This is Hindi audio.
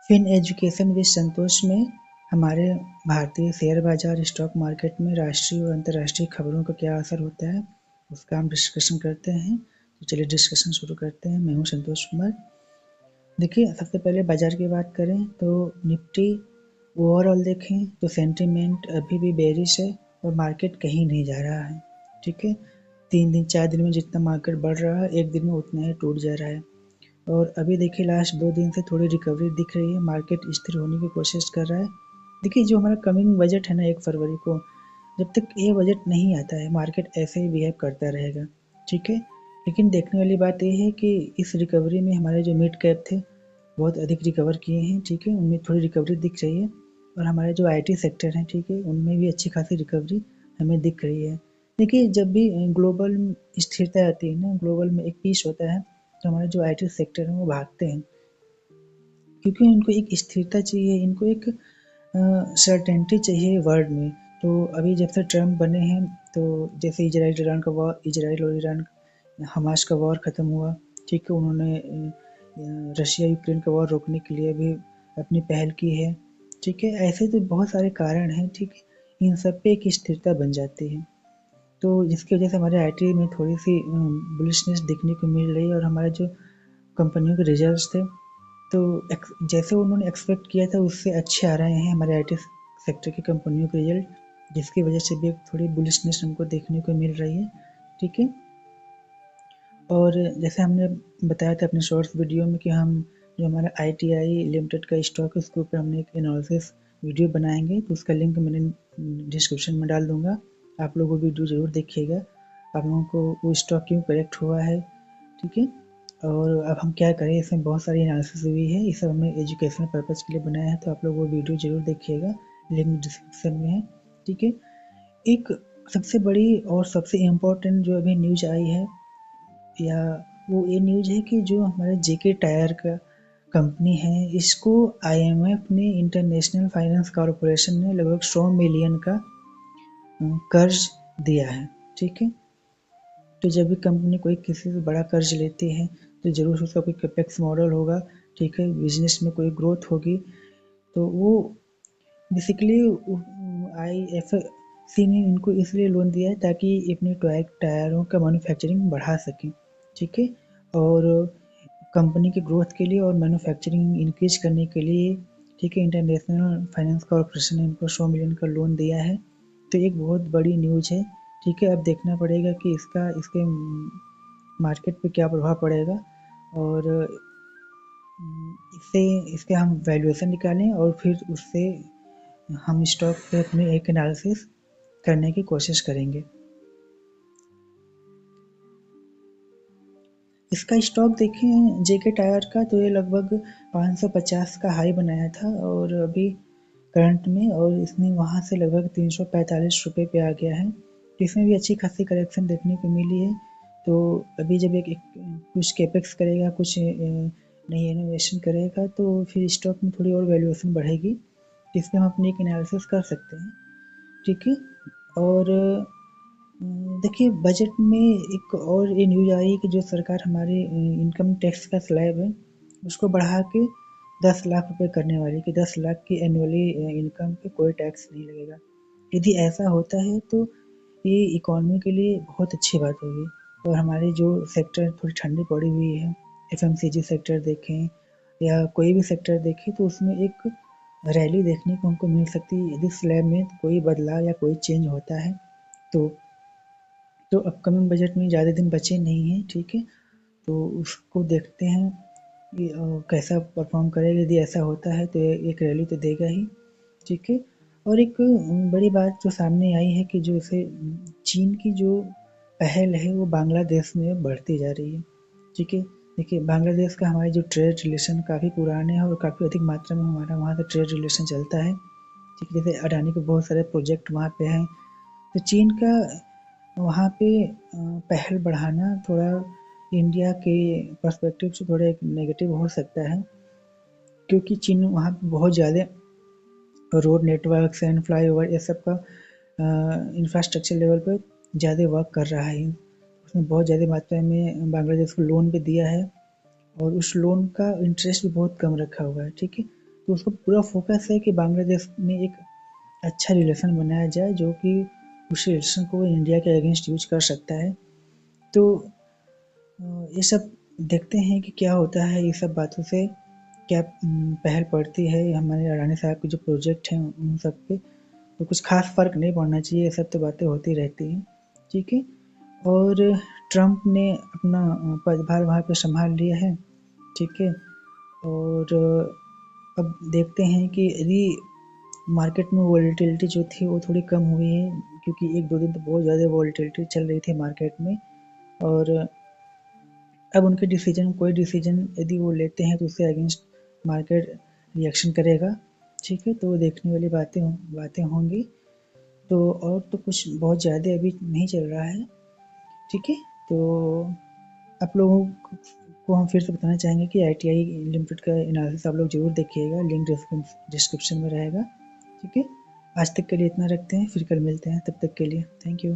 फिन एजुकेशन विद संतोष में हमारे भारतीय शेयर बाजार स्टॉक मार्केट में राष्ट्रीय और अंतर्राष्ट्रीय खबरों का क्या असर होता है उसका हम डिस्कशन करते हैं। तो चलिए डिस्कशन शुरू करते हैं। मैं हूँ संतोष कुमार। देखिए, सबसे पहले बाजार की बात करें तो निफ्टी ओवरऑल देखें तो सेंटीमेंट अभी भी बेरिश है और मार्केट कहीं नहीं जा रहा है। ठीक है, 3 दिन 4 दिन में जितना मार्केट बढ़ रहा है एक दिन में उतना ही टूट जा रहा है। और अभी देखिए लास्ट 2 दिन से थोड़ी रिकवरी दिख रही है, मार्केट स्थिर होने की कोशिश कर रहा है। देखिए, जो हमारा कमिंग बजट है ना 1 फरवरी को, जब तक ये बजट नहीं आता है मार्केट ऐसे ही बिहेव करता रहेगा। ठीक है, लेकिन देखने वाली बात ये है कि इस रिकवरी में हमारे जो मिड कैप थे बहुत अधिक रिकवर किए हैं। ठीक है, उनमें थोड़ी रिकवरी दिख रही है और हमारे जो आईटी सेक्टर हैं, ठीक है, उनमें भी अच्छी खासी रिकवरी हमें दिख रही है। देखिए, जब भी ग्लोबल स्थिरता आती है ना, ग्लोबल में एक पीस होता है तो हमारे जो आईटी सेक्टर है वो भागते हैं, क्योंकि इनको एक स्थिरता चाहिए, इनको एक सर्टेनिटी चाहिए वर्ल्ड में। तो अभी जब से ट्रम्प बने हैं तो जैसे इजराइल और ईरान हमास का वॉर ख़त्म हुआ। ठीक है, उन्होंने रशिया यूक्रेन का वॉर रोकने के लिए भी अपनी पहल की है। ठीक है, ऐसे तो बहुत सारे कारण हैं। ठीक है, इन सब पे एक स्थिरता बन जाती है, तो जिसकी वजह से हमारे आईटी में थोड़ी सी बुलिशनेस देखने को मिल रही है और हमारे जो कंपनियों के रिजल्ट्स थे तो जैसे उन्होंने एक्सपेक्ट किया था उससे अच्छे आ रहे हैं हमारे आईटी सेक्टर की कंपनियों के रिजल्ट, जिसकी वजह से भी एक थोड़ी बुलिशनेस हमको देखने को मिल रही है। ठीक है, और जैसे हमने बताया था अपने शॉर्ट्स वीडियो में कि हम जो हमारा ITI लिमिटेड का स्टॉक है उसके ऊपर हमने एक एनालिसिस वीडियो बनाएंगे, तो उसका लिंक मैंने डिस्क्रिप्शन में डाल दूंगा। आप लोग वो वीडियो ज़रूर देखिएगा, आप लोगों को वो स्टॉक क्यों करेक्ट हुआ है। ठीक है, और अब हम क्या करें, इसमें बहुत सारी एनालिसिस हुई है, ये सब हमने एजुकेशनल पर्पज़ के लिए बनाया है, तो आप लोग वो वीडियो ज़रूर देखिएगा, लिंक डिस्क्रिप्शन में है। ठीक है, एक सबसे बड़ी और सबसे इम्पोर्टेंट जो अभी न्यूज आई है या वो ये न्यूज है कि जो हमारे जेके टायर का कंपनी है इसको IMF ने, इंटरनेशनल फाइनेंस कॉरपोरेशन ने लगभग 100 मिलियन का कर्ज दिया है। ठीक है, तो जब भी कंपनी कोई किसी से बड़ा कर्ज लेती है तो ज़रूर उसका कोई कैपेक्स मॉडल होगा। ठीक है, बिजनेस में कोई ग्रोथ होगी, तो वो बेसिकली IFC ने इनको इसलिए लोन दिया है ताकि अपने टायरों का मैन्युफैक्चरिंग बढ़ा सकें। ठीक है, और कंपनी की ग्रोथ के लिए और मैन्युफैक्चरिंग इंक्रीज करने के लिए, ठीक है, इंटरनेशनल फाइनेंस कॉरपोरेशन ने इनको 100 मिलियन का लोन दिया है। तो एक बहुत बड़ी न्यूज़ है। ठीक है, अब देखना पड़ेगा कि इसके मार्केट पे क्या प्रभाव पड़ेगा और इससे इसके हम वैल्यूएशन निकालें और फिर उससे हम स्टॉक पे अपनी एक एनालिसिस करने की कोशिश करेंगे। इसका स्टॉक देखें जेके टायर का, तो ये लगभग 550 का हाई बनाया था और अभी करंट में, और इसने वहाँ से लगभग 345 रुपये पे आ गया है। इसमें भी अच्छी खासी करेक्शन देखने को मिली है। तो अभी जब एक कुछ कैपेक्स करेगा, कुछ नई इनोवेशन करेगा, तो फिर स्टॉक में थोड़ी और वैल्यूएशन बढ़ेगी, जिसमें हम अपनी एक एनालिसिस कर सकते हैं। ठीक है, और देखिए बजट में एक और ये न्यूज़ आई कि जो सरकार हमारे इनकम टैक्स का स्लैब है उसको बढ़ा के 10 लाख रुपए करने वाली, कि 10 लाख की एनुअली इनकम पे कोई टैक्स नहीं लगेगा। यदि ऐसा होता है तो ये इकोनॉमी के लिए बहुत अच्छी बात होगी और हमारे जो सेक्टर थोड़ी ठंडी पड़ी हुई है, FMCG सेक्टर देखें या कोई भी सेक्टर देखें, तो उसमें एक रैली देखने को हमको मिल सकती है यदि स्लैब में कोई बदलाव या कोई चेंज होता है तो। अपकमिंग बजट में ज़्यादा दिन बचे नहीं हैं। ठीक है, तो उसको देखते हैं कि कैसा परफॉर्म करेगा। यदि ऐसा होता है तो एक रैली तो देगा ही। ठीक है, और एक बड़ी बात जो सामने आई है कि जो इसे चीन की जो पहल है वो बांग्लादेश में बढ़ती जा रही है। ठीक है, देखिए बांग्लादेश का हमारे जो ट्रेड रिलेशन काफ़ी पुराने हैं और काफ़ी अधिक मात्रा में हमारा वहाँ का ट्रेड रिलेशन चलता है। ठीक है, जैसे अडानी के बहुत सारे प्रोजेक्ट वहाँ पे हैं, तो चीन का वहाँ पे पहल बढ़ाना थोड़ा इंडिया के पर्सपेक्टिव से थोड़ा एक नेगेटिव हो सकता है, क्योंकि चीन वहाँ पे बहुत ज़्यादा रोड नेटवर्क्स एंड फ्लाईओवर ये सब का इंफ्रास्ट्रक्चर लेवल पर ज़्यादा वर्क कर रहा है। उसने बहुत ज़्यादा मात्रा में बांग्लादेश को लोन भी दिया है और उस लोन का इंटरेस्ट भी बहुत कम रखा हुआ है। ठीक है, तो उसका पूरा फोकस है कि बांग्लादेश में एक अच्छा रिलेशन बनाया जाए जो कि उस रिलेशन को इंडिया के अगेंस्ट यूज कर सकता है। तो ये सब देखते हैं कि क्या होता है, ये सब बातों से क्या पहल पड़ती है हमारे अडानी साहब के जो प्रोजेक्ट हैं उन सब पे। तो कुछ खास फ़र्क नहीं पड़ना चाहिए, ये सब तो बातें होती रहती हैं, ठीक है। और ट्रम्प ने अपना पदभार वहाँ पे संभाल लिया है, ठीक है। और अब देखते हैं कि यदि मार्केट में वोलेटिलिटी जो थी वो थोड़ी कम हुई है, क्योंकि 1-2 दिन तो बहुत ज़्यादा वोलेटिलिटी चल रही थी मार्केट में। और अब उनके डिसीजन, कोई डिसीजन यदि वो लेते हैं तो उससे अगेंस्ट मार्केट रिएक्शन करेगा, ठीक है। तो देखने वाली बातें होंगी। तो और तो कुछ बहुत ज़्यादा अभी नहीं चल रहा है, ठीक है। तो आप लोगों को हम फिर से बताना चाहेंगे कि ITI लिमिटेड का एनालिसिस आप लोग ज़रूर देखिएगा, लिंक डिस्क्रिप्शन में रहेगा, ठीक है। आज तक के लिए इतना रखते हैं, फिर कल मिलते हैं, तब तक के लिए थैंक यू।